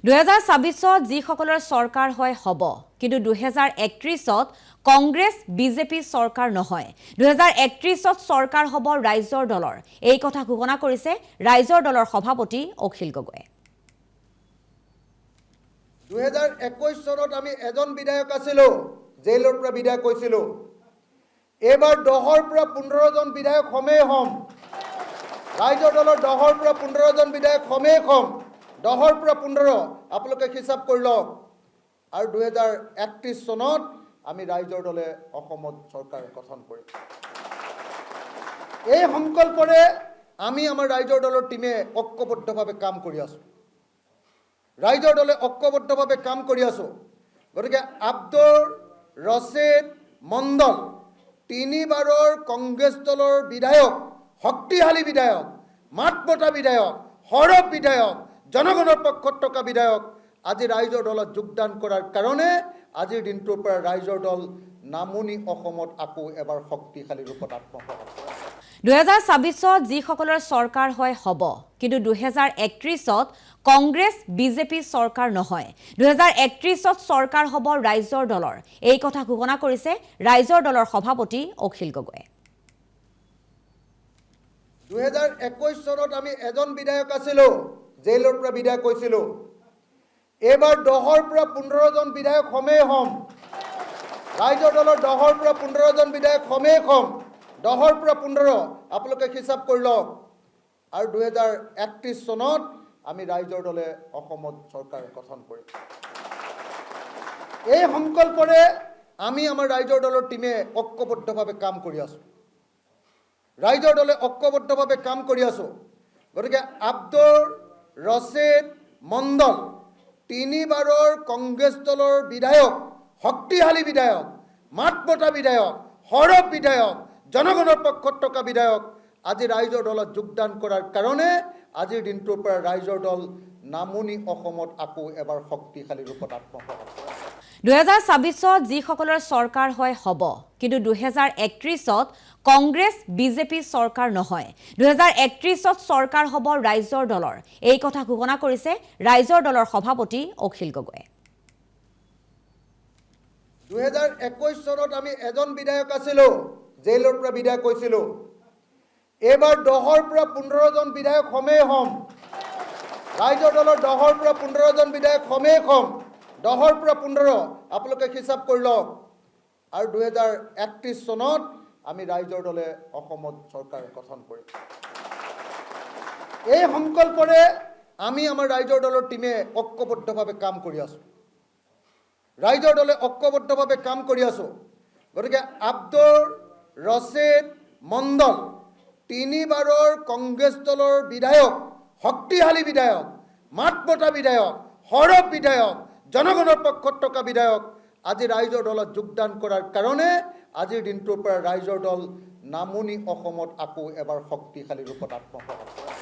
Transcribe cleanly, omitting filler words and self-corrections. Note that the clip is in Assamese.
2024 যিসকলৰ চৰকাৰ হয় হ'ব কিন্তু 2031 কংগ্ৰেছ বিজেপি চৰকাৰ নহয় 2031 চৰকাৰ হ'ব ৰাইজৰ দলৰ এই কথা ঘোষণা কৰিছে ৰাইজৰ দলৰ সভাপতি অখিল গগৈয়ে 2021 চনত আমি এজন বিধায়ক আছিলো জেলৰ পৰা বিধায়ক হৈছিলো এবাৰ 10ৰ পৰা 15 জন বিধায়ক হমেই হম ৰাইজৰ দলৰ 10ৰ পৰা 15 জন বিধায়ক হমেই হম 10ৰ পৰা 15 আপোনালোকে হিচাপ কৰি লওক আৰু 2031 চনত আমি ৰাইজৰ দলে অসমত চৰকাৰ গঠন কৰিম এই সংকল্পৰে আমি আমাৰ ৰাইজৰ দলৰ টিমে ঐক্যবদ্ধভাৱে কাম কৰি আছো ৰাইজৰ দলে ঐক্যবদ্ধভাৱে কাম কৰি আছো গতিকে আব্দুৰ ৰছিদ মণ্ডল তিনিবাৰৰ কংগ্ৰেছ দলৰ বিধায়ক শক্তিশালী বিধায়ক মাতমতা বিধায়ক সৰব বিধায়ক জনগণৰ পক্ষত থকা বিধায়ক আজি ৰাইজৰ দলত যোগদান কৰাৰ কাৰণে আজিৰ দিনটোৰ পৰা ৰাইজৰ দল নামনি অসমত আকৌ এবাৰ শক্তিশালী ৰূপত আত্মপ্ৰকাশ কৰে 2024 যিসকলৰ চৰকাৰ হয় হ'ব কিন্তু 2031 কংগ্ৰেছ বিজেপি চৰকাৰ নহয় 2031 চৰকাৰ হ'ব ৰাইজৰ দলৰ এই কথা ঘোষণা কৰিছে ৰাইজৰ দলৰ সভাপতি অখিল গগৈয়ে 2021 চনত আমি এজন বিধায়ক আছিলো জেলৰ পৰা বিধায়ক হৈছিলো এবাৰ 10ৰ পৰা 15 জন বিধায়ক হমেই হম ৰাইজৰ দলৰ 10ৰ পৰা 15 জন বিধায়ক হমেই হম 10ৰ পৰা 15 আপোনালোকে হিচাপ কৰি লওক আৰু 2031 চনত আমি ৰাইজৰ দলে অসমত চৰকাৰ গঠন কৰিম এই সংকল্পৰে আমি আমাৰ ৰাইজৰ দলৰ টিমে ঐক্যবদ্ধভাৱে কাম কৰি আছো ৰাইজৰ দলে ঐক্যবদ্ধভাৱে কাম কৰি আছো গতিকে আব্দুৰ ৰছিদ মণ্ডল তিনিবাৰৰ কংগ্ৰেছ দলৰ বিধায়ক শক্তিশালী বিধায়ক মাতমতা বিধায়ক সৰব বিধায়ক জনগণৰ পক্ষত থকা বিধায়ক আজি ৰাইজৰ দলত যোগদান কৰাৰ কাৰণে আজিৰ দিনটোৰ পৰা ৰাইজৰ দল নামনি অসমত আকৌ এবাৰ শক্তিশালী ৰূপত আত্মপ্ৰকাশ কৰে 2024 যিসকলৰ চৰকাৰ হয় হ'ব কিন্তু 2031 কংগ্ৰেছ বিজেপি চৰকাৰ নহয় 2031 চৰকাৰ হ'ব ৰাইজৰ দলৰ এই কথা ঘোষণা কৰিছে ৰাইজৰ দলৰ সভাপতি অখিল গগৈয়ে 2021 চনত আমি এজন বিধায়ক আছিলো জেলৰ পৰা বিধায়ক হৈছিলো এবাৰ 10ৰ পৰা 15 জন বিধায়ক হমেই হম ৰাইজৰ দলৰ 10ৰ পৰা 15 জন বিধায়ক হমেই হম 10ৰ পৰা 15 আপোনালোকে হিচাপ কৰি লওক আৰু 2031 চনত আমি ৰাইজৰ দলে অসমত চৰকাৰ গঠন কৰিম এই সংকল্পৰে আমি আমাৰ ৰাইজৰ দলৰ টিমে ঐক্যবদ্ধভাৱে কাম কৰি আছো ৰাইজৰ দলে ঐক্যবদ্ধভাৱে কাম কৰি আছো গতিকে আব্দুৰ ৰছিদ মণ্ডল তিনিবাৰৰ কংগ্ৰেছ দলৰ বিধায়ক শক্তিশালী বিধায়ক মাতমতা বিধায়ক সৰব বিধায়ক জনগণৰ পক্ষত থকা বিধায়ক আজি ৰাইজৰ দলত যোগদান কৰাৰ কাৰণে আজিৰ দিনটোৰ পৰা ৰাইজৰ দল নামনি অসমত আকৌ এবাৰ শক্তিশালী ৰূপত আত্মপ্ৰকাশ কৰে